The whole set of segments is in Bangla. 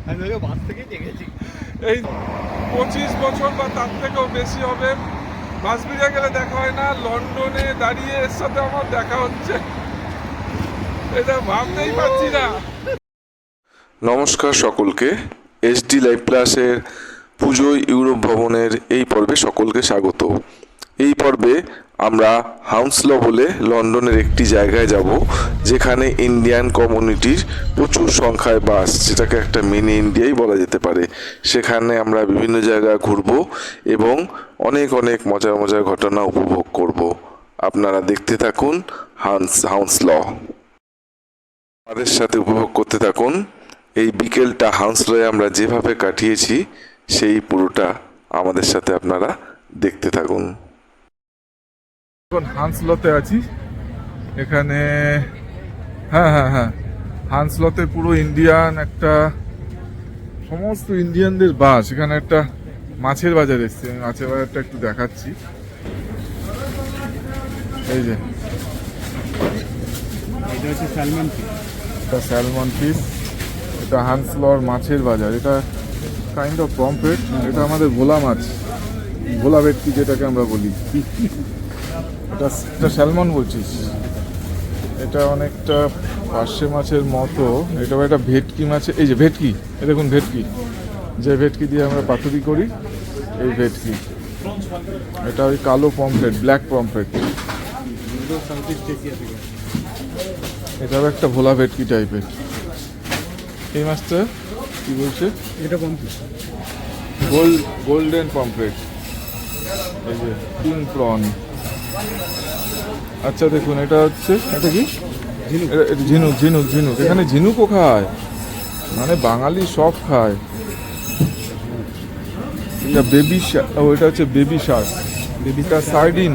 আমি ওকে বাস থেকেই দেখেছি। এই 25 বছর বা তার থেকেও বেশি হবে বাসবিরিয়া গেলে দেখা হয় না, লন্ডনে দাঁড়িয়ে এর সাথে আমার দেখা হচ্ছে, এটা ভাবতেই পারছি না। নমস্কার সকলকে, এসডি লাইভ প্লাসের পুজো ইউরোপ ভবনের এই পর্বে সকলকে স্বাগত। এই পর্বে আমরা হাউন্সল বলে লন্ডনের একটি জায়গায় যাব, যেখানে ইন্ডিয়ান কমিউনিটির প্রচুর সংখ্যায় বাস, যেটাকে একটা মিনি ইন্ডিয়াই বলা যেতে পারে। সেখানে আমরা বিভিন্ন জায়গায় ঘুরব এবং অনেক অনেক মজার মজার ঘটনা উপভোগ করব। আপনারা দেখতে থাকুন হাউন্সল, আমাদের সাথে উপভোগ করতে থাকুন। এই বিকেলটা হাউন্সলয়ে আমরা যেভাবে কাটিয়েছি সেই পুরোটা আমাদের সাথে আপনারা দেখতে থাকুন। এখন হাউন্সলতে আছি, এখানে হ্যাঁ হাউন্সলতে পুরো ইন্ডিয়ান একটা, সমস্ত ইন্ডিয়ানদের বাস। এখানে একটা মাছের বাজার এসছে, আমি মাছের বাজারটা একটু দেখাচ্ছি। এই যে এটা হচ্ছে স্যালমন ফিশ। এটা স্যালমন ফিশ, এটা হাউন্সলর মাছের বাজার। এটা কাইন্ড অফ পমফ্রেট, এটা আমাদের ভোলা মাছ, ভোলা ভেটকি যেটাকে আমরা বলি। এটা স্যালমন বলছিস, এটা অনেকটা পার্শে মাছের মতো। এটাও একটা ভেটকি মাছের, এই যে ভেটকি, এ দেখুন ভেটকি, যে ভেটকি দিয়ে আমরা পাতুরি করি, এই ভেটকি। এটা ওই কালো পমফ্রেট, ব্ল্যাক পমফ্রেট। এটাও একটা ভোলা ভেটকি টাইপের। এই মাছটা কি বলছে? এটা পমফ্রেট, গোল্ডেন পমফ্রেট। এই যে কিং প্রন। আচ্ছা দেখুন, এটা হচ্ছে, এটা কি? ঝিনুক ঝিনুক ঝিনুক। এখানে ঝিনুকও খায়, মানে বাঙালি সব খায়। এটা বেবি, ওইটা হচ্ছে বেবি শার্ক, বেবিটা সার্ডিন।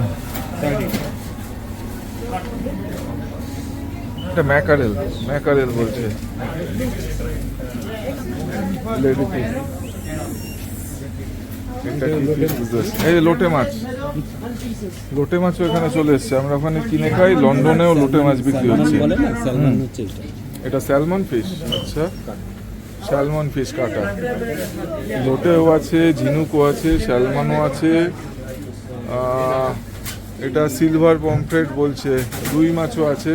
এটা ম্যাকারেল, ম্যাকারেল বলছে। Lady fish. এই লোটে মাছ, লোটে মাছও এখানে চলে এসছে। আমরা ওখানে কিনে খাই, লন্ডনেও লোটে মাছ বিক্রি হচ্ছে। এটা স্যালমন ফিশ। আচ্ছা, স্যালমন ফিশ কাটা। লোটেও আছে, ঝিনুকও আছে, স্যালমনও আছে। এটা সিলভার পমফ্রেট বলছে, রুই মাছও আছে,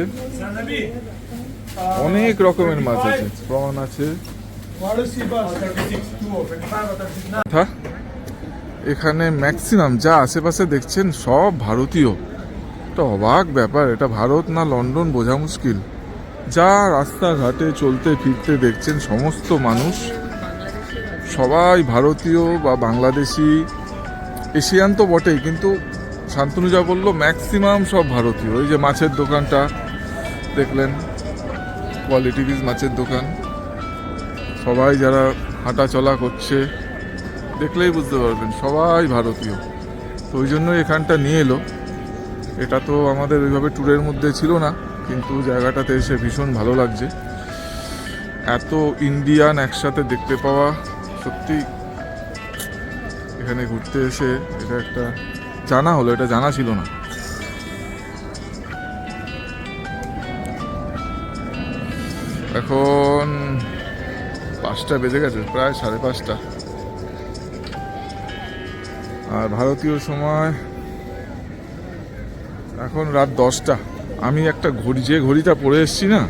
অনেক রকমের মাছ আছে, প্রন আছে। এখানে ম্যাক্সিমাম যা আশেপাশে দেখছেন সব ভারতীয়। এটা অবাক ব্যাপার, এটা ভারত না লন্ডন বোঝা মুশকিল। যা রাস্তাঘাটে চলতে ফিরতে দেখছেন সমস্ত মানুষ সবাই ভারতীয় বা বাংলাদেশি, এশিয়ান তো বটেই, কিন্তু শান্তনু যা বললো ম্যাক্সিমাম সব ভারতীয়। এই যে মাছের দোকানটা দেখলেন, কোয়ালিটি পিস মাছের দোকান। সবাই যারা হাঁটা চলা করছে দেখলেই বুঝতে পারবেন সবাই ভারতীয়। তো ওই জন্য এখানটা নিয়ে এলো। এটা তো আমাদের ওইভাবে ট্যুরের মধ্যে ছিল না, কিন্তু জায়গাটাতে এসে ভীষণ ভালো লাগছে। এত ইন্ডিয়ান একসাথে দেখতে পাওয়া, সত্যি এখানে ঘুরতে এসে এটা একটা জানা হলো, এটা জানা ছিল না। এখন 5টা বেজে গেছে, প্রায় 5:30। আর ভারতীয় সময় এখন রাত 10টা। আমি একটা ঘড়ি, যে ঘড়িটা পরে এসেছি না,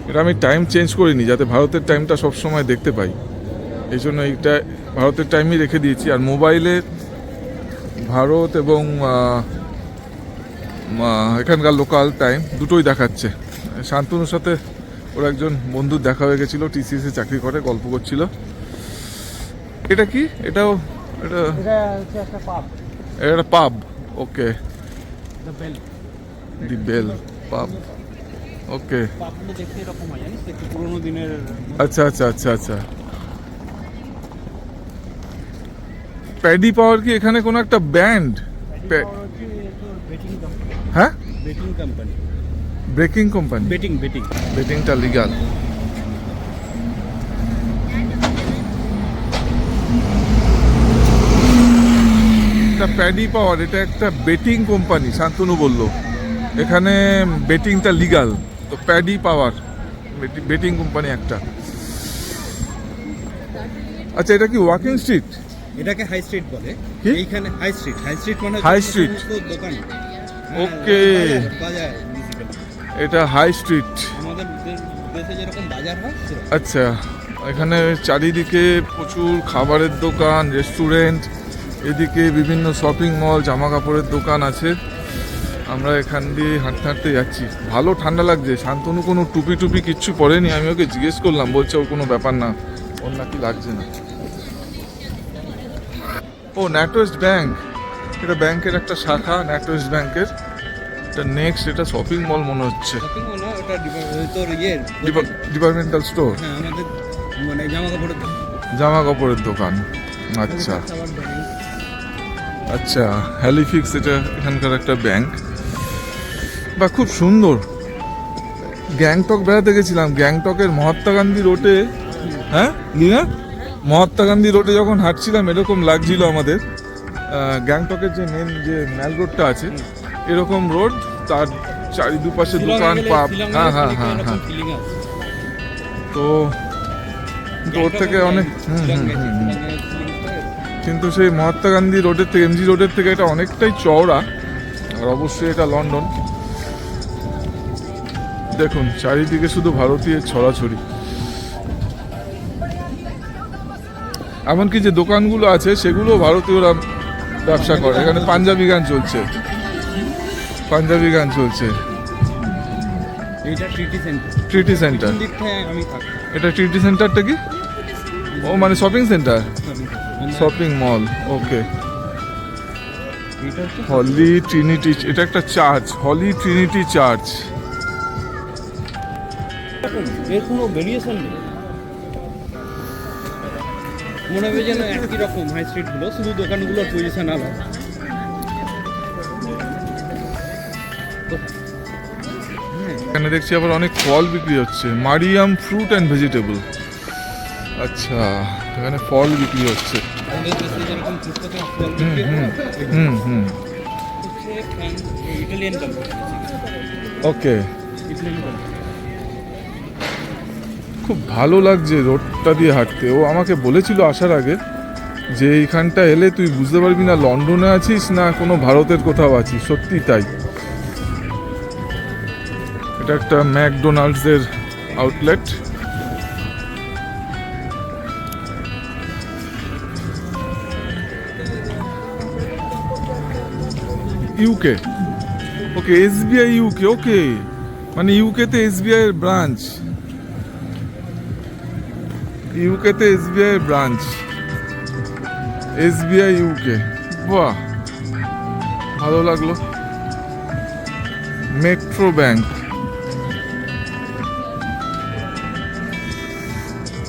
এটা আমি টাইম চেঞ্জ করিনি, যাতে ভারতের টাইমটা সবসময় দেখতে পাই। এই জন্য এইটা ভারতের টাইমই রেখে দিয়েছি। আর মোবাইলে ভারত এবং এখানকার লোকাল টাইম দুটোই দেখাচ্ছে। শান্তনুর সাথে ওর একজন বন্ধুর দেখা হয়ে গেছিলো, টিসিএসে চাকরি করে, গল্প করছিল। এটা কি? এটাও এটা একটা পাব। ওকে, দি বেল পাব। ওকে, আচ্ছা আচ্ছা আচ্ছা আচ্ছা। প্যাডি পাওয়ার কি এখানে কোনো একটা ব্যান্ড? হ্যাঁ, ব্রেকিং কোম্পানি। বেটিংটা লিগাল। এটা প্যাডি পাওয়ার, এটা একটা বেটিং কোম্পানি, শান্তনু বলল। এখানে বেটিংটা লিগাল, তো প্যাডি পাওয়ার বেটিং কোম্পানি একটা। আচ্ছা, এটা কি ওয়াকিং স্ট্রিট? এটাকে হাই স্ট্রিট বলে। কি? এইখানে হাই স্ট্রিট মানে High street? দোকান। Okay. বাজার basically। এটা হাই স্ট্রিট। আমাদের দেশে যেরকম বাজার হয় সেরকম। আচ্ছা, এখানে চারিদিকে প্রচুর খাবারের দোকান, রেস্টুরেন্ট, এদিকে বিভিন্ন শপিং মল, জামা কাপড়ের দোকান আছে। আমরা এখান দিয়ে হাঁটতে হাঁটতে যাচ্ছি। ভালো ঠান্ডা লাগছে। শান্তনু কোনো টুপি কিচ্ছু পরেনি। আমি ওকে জিজ্ঞেস করলাম, বলছে ওর কোনো ব্যাপার না, ওর নাকি লাগছে না। ও ন্যাটওয়েস্ট ব্যাংক, এটা ব্যাংকের একটা শাখা, ন্যাটওয়েস্ট ব্যাংকের। এটা নেক্সট, এটা শপিং মল মনে হচ্ছে, শপিং মল না, ওটা তোর ডিপার্টমেন্টাল স্টোর, হ্যাঁ আমাদের মানে জামা কাপড়ের দোকান। আচ্ছা খাবার দোকান। আচ্ছা, হ্যালিফিক্স এটা এখানকার একটা ব্যাংক। বা খুব সুন্দর। গ্যাংটক বেড়াতে গেছিলাম, গ্যাংটকের মহাত্মা গান্ধী রোডে, হ্যাঁ লিনা, মহাত্মা গান্ধী রোডে যখন হাঁটছিলাম এরকম লাগছিল আমাদের। গ্যাংটকের যে মেন যে ম্যাল রোডটা আছে, এরকম রোড, তার দুপাশে দোকান পাপ। হ্যাঁ হ্যাঁ হ্যাঁ হ্যাঁ। তো ওর থেকে অনেক কিন্তু সেই মহাত্মা গান্ধী রোডের থেকে, এমজি রোডের থেকে এটা অনেকটাই চওড়া। আর অবশ্যই এটা লন্ডন। দেখুন চারিদিকে শুধু ভারতীয় ছড়াছড়ি। এমনকি যে দোকানগুলো আছে সেগুলো ভারতীয়রা ব্যবসা করে। এখানে পাঞ্জাবি গান চলছে, পাঞ্জাবি গান চলছে। এটা ট্রিটি সেন্টার। ট্রিটি সেন্টার, আমি থাকি। এটা ট্রিটি সেন্টারটা কি? ও মানে শপিং সেন্টার, শপিং মল। ওকে। হলি ট্রিনিটি, এটা একটা চার্চ, হলি ট্রিনিটি চার্চ। এর কোনো ভেরিয়েশন নেই, মনে হবে যেন একই রকম হাই স্ট্রিটগুলো, শুধু দোকানগুলোর পজিশন আলাদা। এখানে দেখছি আবার অনেক ফল বিক্রি হচ্ছে, মারিয়াম ফ্রুট অ্যান্ড ভেজিটেবল। আচ্ছা, এখানে ফল বিক্রি হচ্ছে। আমাদের দেশে যেরকম ফুটপাতে ফল হুম বিক্রি হুম হয়, হুম হুম। হচ্ছে ইটালিয়ান কোম্পানি। ওকে, ইটালিয়ান কোম্পানি। খুব ভালো লাগছে রোডটা দিয়ে হাঁটতে। ও আমাকে বলেছিল আসার আগে যে এইখানটা এলে তুই বুঝতে পারবি না লন্ডনে আছিস না কোনো ভারতের কোথাও আছিস। সত্যি তাই। এটা একটা ম্যাকডোনাল্ডসের আউটলেট। ইউকে, ওকে, এসবিআই ইউকে। ওকে, মানে ইউকেতে এসবিআই এর ব্রাঞ্চ, ইউকেতে এসবিআই এর ব্রাঞ্চ, এসবিআই ইউকে। বাহ, ভালো লাগলো। মেট্রো ব্যাংক,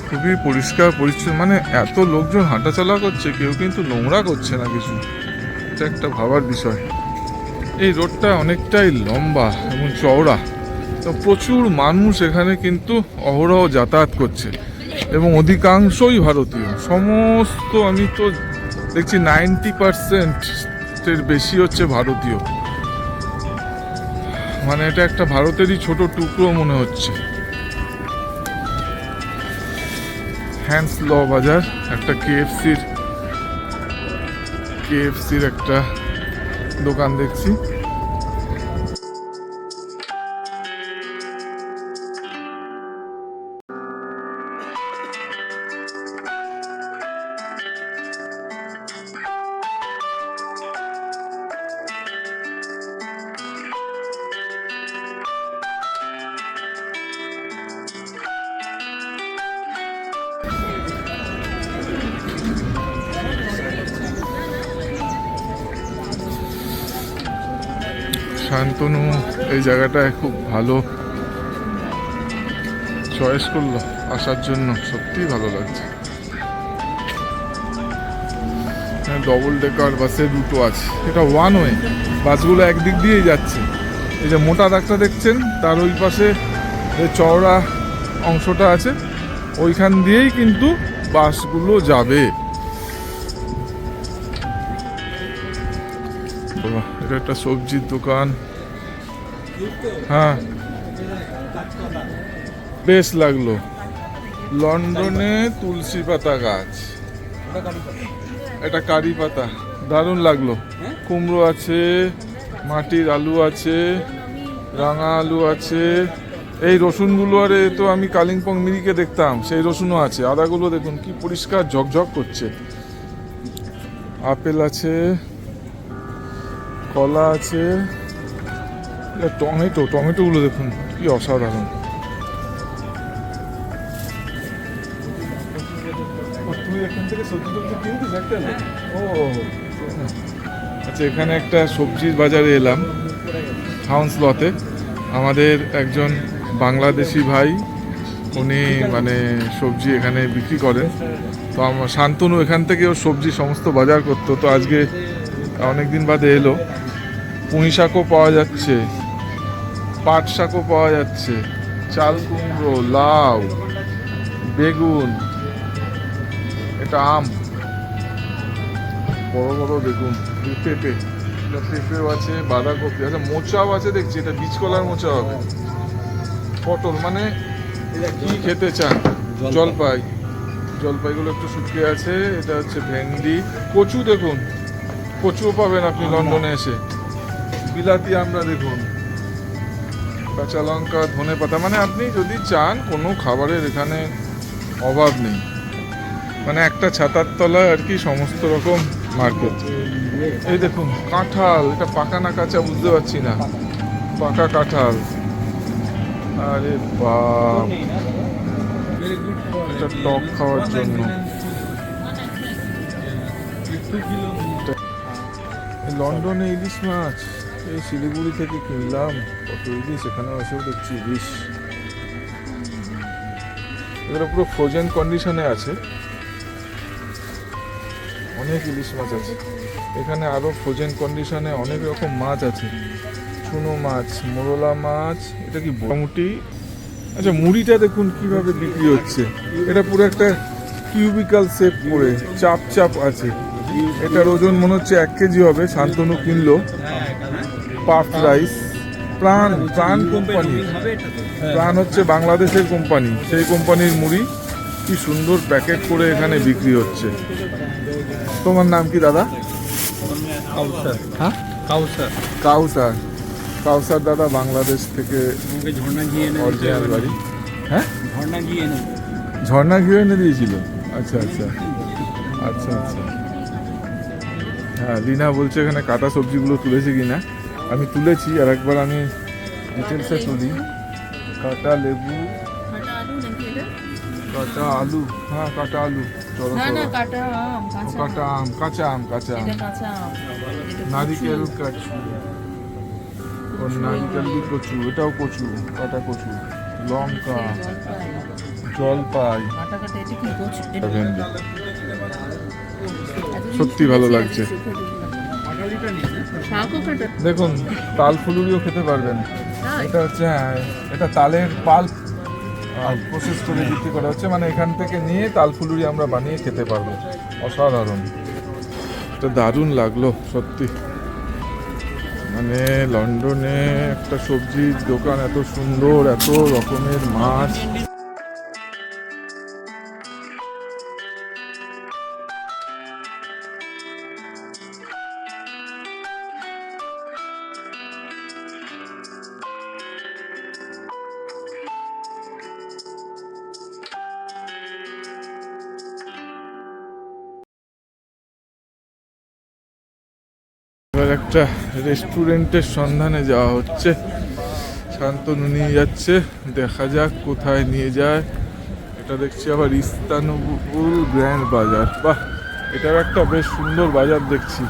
খুবই পরিষ্কার পরিচ্ছন্ন। মানে এত লোকজন হাঁটাচলা করছে, কেউ কিন্তু নোংরা করছে না কিছু। এটা একটা ভাবার বিষয়। এই রোডটা অনেকটাই লম্বা এবং চওড়া, তো প্রচুর মানুষ এখানে কিন্তু অহরহ যাতায়াত করছে এবং অধিকাংশই ভারতীয়। সমস্ত, আমি তো দেখছি 90%-এর বেশি হচ্ছে ভারতীয়। মানে এটা একটা ভারতেরই ছোট টুকরো মনে হচ্ছে। হ্যান্ডস ল বাজার, একটা কেএফসির একটা দোকান দেখছি। শান্তনু এই জায়গাটায় খুব ভালো চয়েস করলো আসার জন্য। সত্যিই ভালো লাগছে। ডবল ডেকার বাসে দুটো আছে, এটা ওয়ান ওয়ে। বাসগুলো একদিক দিয়েই যাচ্ছে। এই যে মোটা দাগটা দেখছেন, তার ওই পাশে যে চওড়া অংশটা আছে, ওইখান দিয়েই কিন্তু বাসগুলো যাবে। এটা একটা সবজির দোকান। হ্যাঁ, বেশ লাগলো। লন্ডনে তুলসী পাতা গাছ, এটা কারি পাতা, দারুণ লাগলো। কুমড়ো আছে, মাটির আলু আছে, রাঙা আলু আছে। এই রসুনগুলো আরে তো আমি কালিম্পং মিরিকে দেখতাম, সেই রসুনও আছে। আদাগুলো দেখুন কি পরিষ্কার ঝকঝক করছে। আপেল আছে, কলা আছে, টমেটোগুলো দেখুন কি অসাধারণ। তুই এখান থেকে সবজি টবজি কিনতিস একটা? ও আচ্ছা, এখানে একটা সবজির বাজারে এলাম হাউন্সলতে। আমাদের একজন বাংলাদেশি ভাই, উনি মানে সবজি এখানে বিক্রি করেন। তো আমার শান্তনু এখান থেকে ওর সবজি সমস্ত বাজার করতো। তো আজকে অনেকদিন বাদে এলো। পুঁই শাকও পাওয়া যাচ্ছে, পাট শাকও পাওয়া যাচ্ছে, চাল কুমড়ো, লাউ, বেগুন, এটা আম, বড় বড় বেগুন, পেঁপে, পেঁপেও আছে, বাঁধাকপি আছে, মোচাও আছে দেখছি, এটা বীজ কলার মোচা হবে। পটল মানে কি খেতে চান? জলপাই, জলপাইগুলো একটু শুকিয়ে আছে। এটা হচ্ছে ভেন্ডি, কচু দেখুন, কচুও পাবেন আপনি লন্ডনে এসে। বিলাতি আমরা দেখুন, কাঁচা লঙ্কা, ধনে পাতা, মানে আপনি যদি চান কোনো খাবারের এখানে অভাব নেই। মানে একটা ছাতার তলায় আর কি সমস্ত রকম মার্কেট। এই দেখুন কাঁঠাল, এটা পাকা না কাঁচা বুঝতে পারছি না, পাকা কাঁঠাল। আরে বাপ, এটা টক খাওয়ার জন্য। লন্ডনে ইলিশ মাছ এই শিলিগুড়ি থেকে কিনলাম, কত ইলিশ, এখানে এসেও দেখছি ইলিশ। এগুলো পুরো ফ্রোজেন কন্ডিশনে আছে, অনেক ইলিশ মাছ আছে এখানে। আরো ফ্রোজেন কন্ডিশনে অনেক রকম মাছ আছে, চুনো মাছ, মোরলা মাছ, এটা কি মোটামুটি। আচ্ছা, মুড়িটা দেখুন কিভাবে বিক্রি হচ্ছে। এটা পুরো একটা কিউবিক্যাল শেপ করে চাপ চাপ আছে। এটার ওজন মনে হচ্ছে 1 কেজি হবে। শান্তনু কিনলো। পাফ রাইস, প্রাণ কোম্পানি, প্রাণ হচ্ছে বাংলাদেশের কোম্পানি, সেই কোম্পানির মুড়ি কি সুন্দর প্যাকেট করে এখানে বিক্রি হচ্ছে। তোমার নাম কি দাদা? কাউসার। হ্যাঁ, কাউসার। কাউসার, কাউসার দাদা বাংলাদেশ থেকে ঝর্ণা গিয়ে অরিজিনাল বাড়ি। হ্যাঁ, ঝর্ণা গিয়ে এনে, ঝর্ণা ঘিরে এনে দিয়েছিল। আচ্ছা আচ্ছা আচ্ছা আচ্ছা। হ্যাঁ, লিনা বলছে এখানে কাটা সবজিগুলো তুলেছে কিনা। আমি তুলেছি, আর একবার আমি ডিটেলসে তুলি। কাটা লেবু, কাটা আলু, হ্যাঁ কাটা আলু, চলো চলো, কাটা আম, কাঁচা আম, কাঁচা আম, নারিকেল কচু, ও নারিকেল কচু, এটাও কচু, কাটা কচু, লঙ্কা, জলপাই, ভেন্ডি। সত্যি ভালো লাগছে। দেখুন তাল ফুলুরিও খেতে পারবেন। এটা হচ্ছে, হ্যাঁ, এটা তালের পাল্প প্রসেস করে বিক্রি করা হচ্ছে, মানে এখান থেকে নিয়ে তাল ফুলুরি আমরা বানিয়ে খেতে পারবো। অসাধারণ, এটা দারুণ লাগলো সত্যি। মানে লন্ডনে একটা সবজির দোকান, এত সুন্দর, এত রকমের মাছ। এবার একটা রেস্টুরেন্টের সন্ধানে যাওয়া হচ্ছে। শান্তনু নিয়ে যাচ্ছে, দেখা যাক কোথায় নিয়ে যায়। এটা দেখছি আবার ইস্তানবুল গ্র্যান্ড বাজার। বাহ, এটাও একটা বেশ সুন্দর বাজার দেখছি,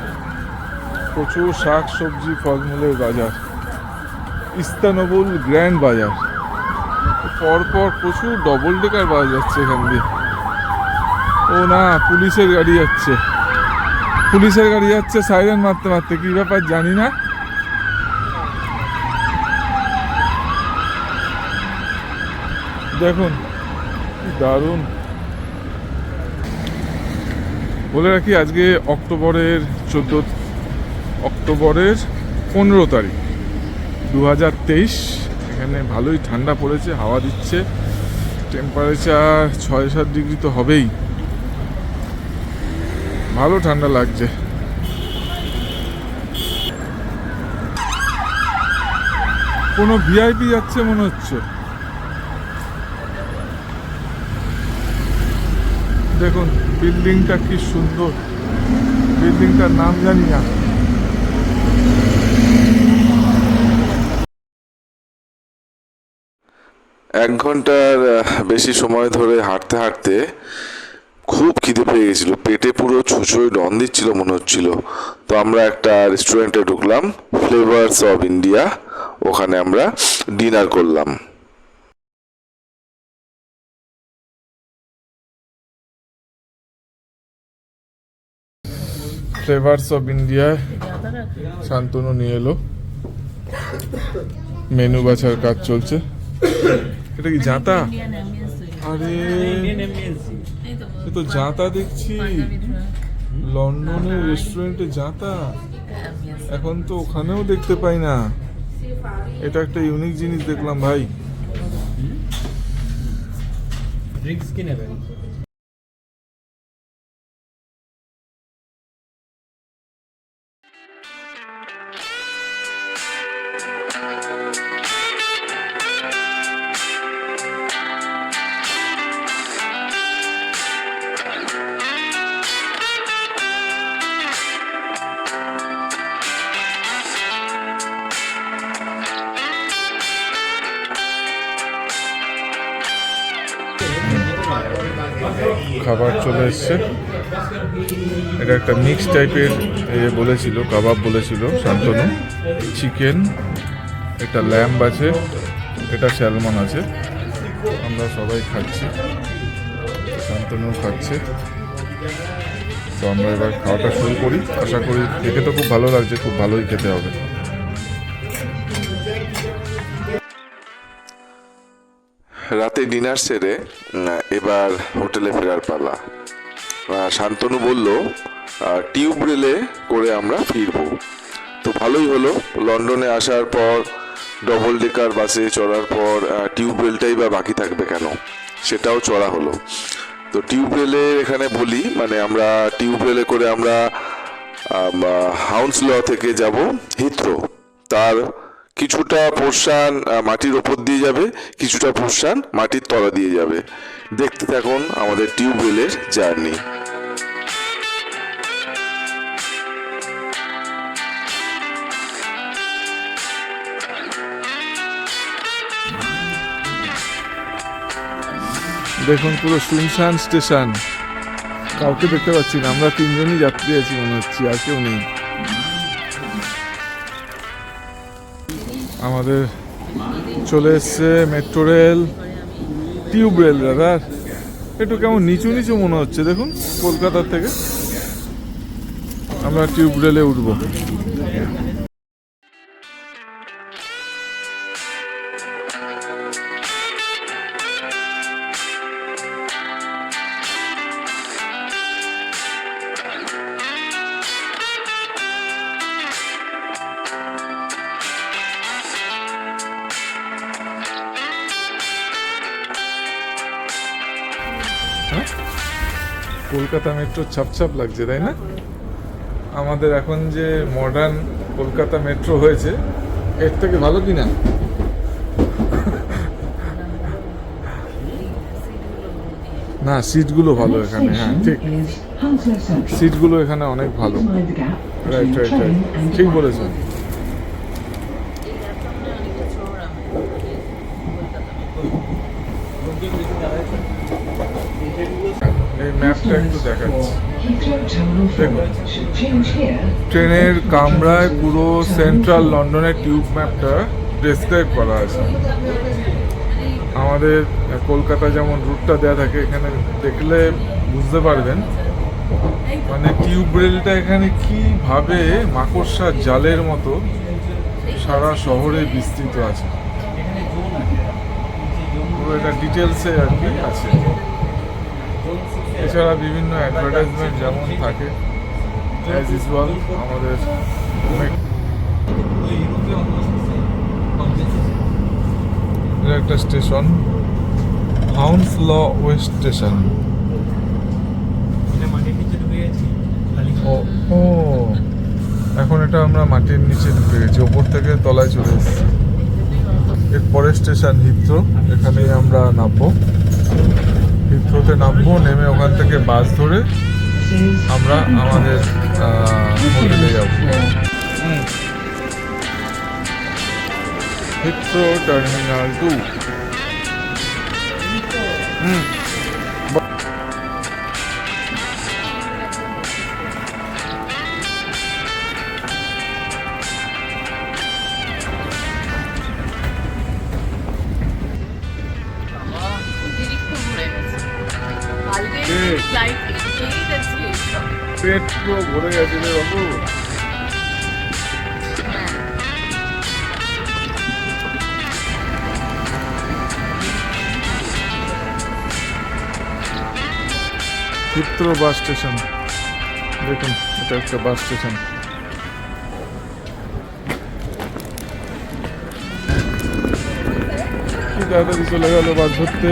প্রচুর শাক সবজি ফলমূলের বাজার। ইস্তানবুল গ্র্যান্ড বাজার, পরপর প্রচুর ডবল ডেকার বাস যাচ্ছে এখান দিয়ে। ও না, পুলিশের গাড়ি যাচ্ছে, পুলিশের গাড়ি যাচ্ছে সাইরেন মারতে মারতে, কি ব্যাপার জানি না। দেখুন দারুণ। বলে রাখি আজকে অক্টোবরের 15 তারিখ 2023। এখানে ভালোই ঠান্ডা পড়েছে, হাওয়া দিচ্ছে। টেম্পারেচার 6-7 ডিগ্রি তো হবেই। ভালো ঠান্ডা লাগছে। কোনো ভিআইপি যাচ্ছে মনে হচ্ছে। দেখুন বিল্ডিংটা কি সুন্দর, বিল্ডিংটার নাম জানি না। এক ঘন্টার বেশি সময় ধরে হাঁটতে হাঁটতে খুব খিদে পেয়ে গেছিলো, পেটে পুরো ছুঁচোয় ডন দিচ্ছিল মনে হচ্ছিল। তো আমরা একটা রেস্টুরেন্টে ঢুকলাম, ফ্লেভার্স অফ ইন্ডিয়া। ওখানে আমরা ডিনার করলাম। ফ্লেভার্স অফ ইন্ডিয়ায় শান্তনু নিয়ে এলো, মেনু বাছার কাজ চলছে। এটা কি জাঁতা? আরে এ তো জাঁতা দেখছি, লন্ডনের রেস্টুরেন্টে জাঁতা। এখন তো ওখানেও দেখতে পাই না। এটা একটা ইউনিক জিনিস দেখলাম ভাই। ড্রিঙ্কস কি নেবেন? খাবার চলে এসছে। এটা একটা মিক্স টাইপের বলেছিল, কাবাব বলেছিল শান্তনু। চিকেন, একটা ল্যাম্ব আছে, এটা স্যালমন আছে। আমরা সবাই খাচ্ছি, শান্তনু খাচ্ছে। তো আমরা এবার খাওয়াটা শুরু করি। আশা করি দেখে তো খুব ভালো লাগছে, খুব ভালোই খেতে হবে। রাতে ডিনার সেরে এবার হোটেলে ফেরার পালা। শান্তনু বলল টিউব রেলে করে আমরা ফিরবো। তো ভালোই হলো, লন্ডনে আসার পর ডবল ডেকার বাসে চড়ার পর টিউব রেলটাই বা বাকি থাকবে কেন, সেটাও চড়া হলো। তো টিউব রেলে এখানে বলি, মানে আমরা টিউব রেলে করে আমরা হাউন্সল থেকে যাব হিথ্রো। তার কিছুটা পোর্শন মাটির ওপর দিয়ে যাবে, কিছুটা পোর্শন মাটির তলা দিয়ে যাবে। দেখতে থাকুন আমাদের টিউব রেলের জার্নি। দেখুন পুরো শুনশান স্টেশন, কাউকে দেখতে পাচ্ছি না। আমরা তিনজনই যাত্রী আছি মনে হচ্ছে, আর কেউ নেই। আমাদের চলে এসছে মেট্রো রেল, টিউব রেল। দাদা একটু কেমন নিচু নিচু মনে হচ্ছে, দেখুন কলকাতার থেকে। আমরা টিউব রেলে উঠবো। কলকাতা মেট্রো ছাপ লাগছে, তাই না? আমাদের এখন যে মডার্ন কলকাতা মেট্রো হয়েছে, এর থেকে ভালো কিনা? না, সিটগুলো ভালো এখানে। হ্যাঁ ঠিক, সিটগুলো এখানে অনেক ভালো। রাইট রাইট রাইট, ঠিক বলেছেন। এই ম্যাপটা একটু দেখাচ্ছি, দেখুন ট্রেনের কামরায় পুরো সেন্ট্রাল লন্ডনের টিউব ম্যাপটা ডেসক্রাইব করা আছে। আমাদের কলকাতা যেমন রুটটা দেওয়া থাকে, এখানে দেখলে বুঝতে পারবেন মানে টিউব রেলটা এখানে কিভাবে মাকড়সার জালের মতো সারা শহরে বিস্তৃত আছে। পুরো এটা ডিটেলসে আর কি আছে। এছাড়া বিভিন্ন অ্যাডভার্টাইজমেন্ট যেমন থাকে অ্যাজ ইউজুয়াল আমাদের একটা স্টেশন হাউন্সলো ওয়েস্ট স্টেশন। এটা মাটির নিচে ঢুকে গেছি খালি ও ও এখন এটা আমরা মাটির নিচে ঢুকে গেছি, ওপর থেকে তলায় চলে এসেছি। এর পরের স্টেশন হিথ্রো, এখানেই আমরা নামবো। হিথ্রোতে নামবো, নেমে ওখান থেকে বাস ধরে আমরা আমাদের হোটেলে যাব। Heathrow terminal 2। অতিরিক্ত ঘুরে গেছে কালকে ঠিক। ফ্লাইট এই যাচ্ছি এইসব। পেট পুরো ভরে গেছে রে বাবু। হ্যাঁ হিথ্রো বাস স্টেশন, দেখুন এটা একটা বাস স্টেশন। কি তাড়াতাড়ি চলে গেল বাস ধরতে,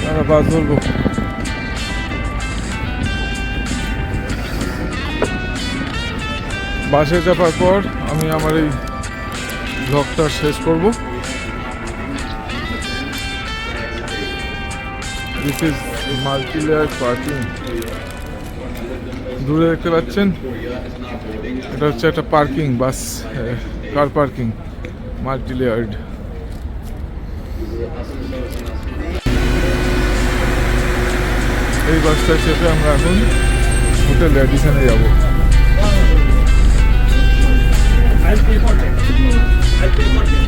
আমরা বাস ধরবো। বাসে চাপার পর আমি আমার এই ব্লগটা শেষ করব। This is multilayer parking. দূরে দেখতে পাচ্ছেন, এটা হচ্ছে একটা পার্কিং, বাস কার পার্কিং, মাল্টিলেয়ার্ড। এই বাসটা চেপে আমরা এখন হোটেল রেডিসনে যাবো। I'll pay for that. I'll pay for that.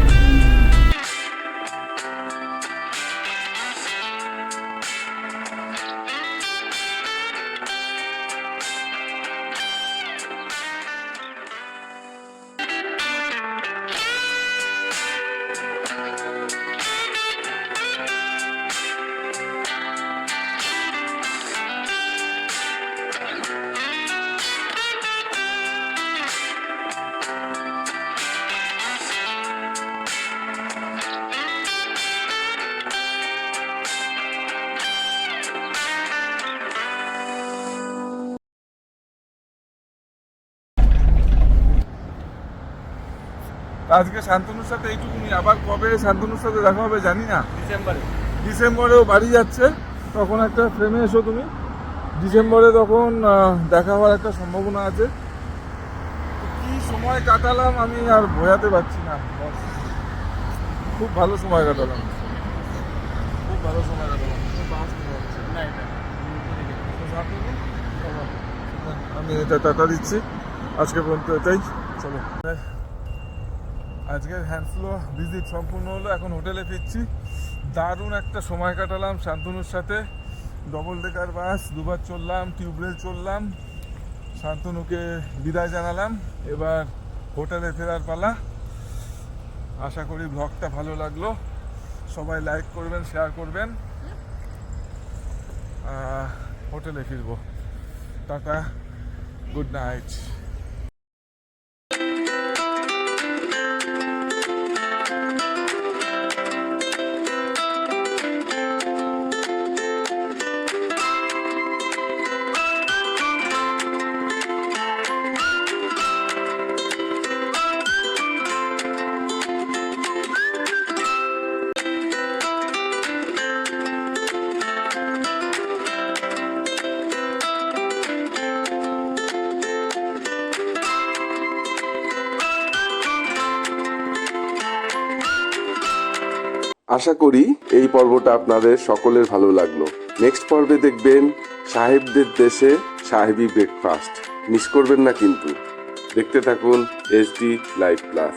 আজকে শান্তনুর সাথে এইটুকুনি, আবার কবে শান্তনুর সাথে দেখা হবে জানি না। ডিসেম্বরে ডিসেম্বরেও বাড়ি যাচ্ছে, তখন একটা ফ্রেমে এসো তুমি। ডিসেম্বরে তখন দেখা হওয়ার একটা সম্ভাবনা আছে। তো কি সময় কাটালাম আমি আর বোঝাতে পারছি না। খুব ভালো সময় কাটালাম, খুব ভালো সময় কাটালাম। আমি এটা টাটা দিচ্ছি, আজকে পর্যন্ত এটাই। চলো, আজকের হ্যান্ডফ্লো ভিজিট সম্পূর্ণ হলো, এখন হোটেলে ফিরছি। দারুণ একটা সময় কাটালাম শান্তনুর সাথে। ডবল ডেকার বাস দুবার চললাম, টিউবওয়েল চললাম, শান্তনুকে বিদায় জানালাম। এবার হোটেলে ফেরার পালা। আশা করি ব্লগটা ভালো লাগলো, সবাই লাইক করবেন, শেয়ার করবেন। হোটেলে ফিরবো। Tata, good night. আশা করি এই পর্বটা আপনাদের সকলের ভালো লাগলো। নেক্সট পর্বে দেখবেন সাহেবদের দেশে সাহেবি ব্রেকফাস্ট। মিস করবেন না কিন্তু। দেখতে থাকুন SD লাইভ প্লাস।